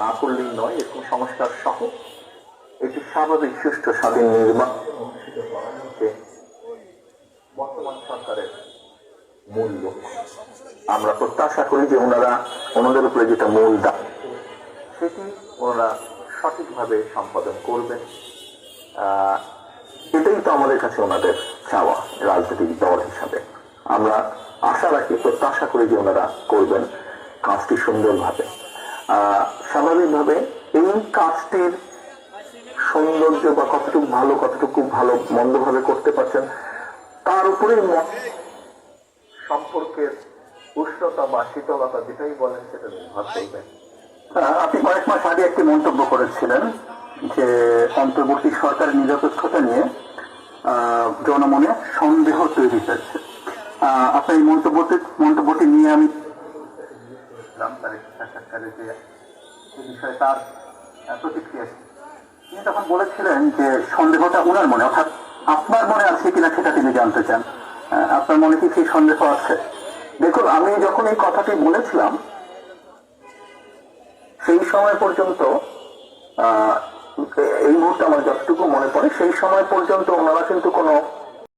না করলেই নয়, এরকম সংস্কার সহ একটি স্বাভাবিক সুষ্ঠু স্বাধীন নির্বাচন অনুষ্ঠিত করা হচ্ছে বর্তমান সরকারের মূল লক্ষ্য। আমরা প্রত্যাশা করি যে ওনাদের উপরে যেটা মূল দায়িত্ব সেটি ওনারা সঠিকভাবে সম্পাদন করবেন। এটাই তো আমাদের কাছে ওনাদের চাওয়া রাজনৈতিক দল হিসাবে। আমরা আশা রাখি, প্রত্যাশা করি যে ওনারা করবেন কাজটি সুন্দরভাবে। স্বাভাবিকভাবে এই কাজটির সৌন্দর্য বা কতটুকু ভালো মন্দভাবে করতে পারছেন তার উপরেই সম্পর্কের উষ্ণতা বা শীতলতা যেটাই বলেন সেটা নির্ভর করবেন। আপনি কয়েক মাস আগে একটি মন্তব্য করেছিলেন যে অন্তর্বর্তী সরকারের নিরপেক্ষতা নিয়ে জনমনে সন্দেহ তৈরি হয়েছে। আপনার এই মন্তব্যটি নিয়ে আমি তার সাক্ষাৎকারে যে বিষয়ে তার প্রতিক্রিয়া, তিনি তখন বলেছিলেন যে সন্দেহটা ওনার মনে, অর্থাৎ আপনার মনে আছে কিনা সেটা তিনি জানতে চান। আপনার মনে কি সেই সন্দেহ আছে? দেখুন, আমি যখন এই কথাটি বলেছিলাম সেই সময় পর্যন্ত, এই মুহূর্তে আমার যতটুকু মনে পড়ে, সেই সময় পর্যন্ত ওনারা কিন্তু কোনো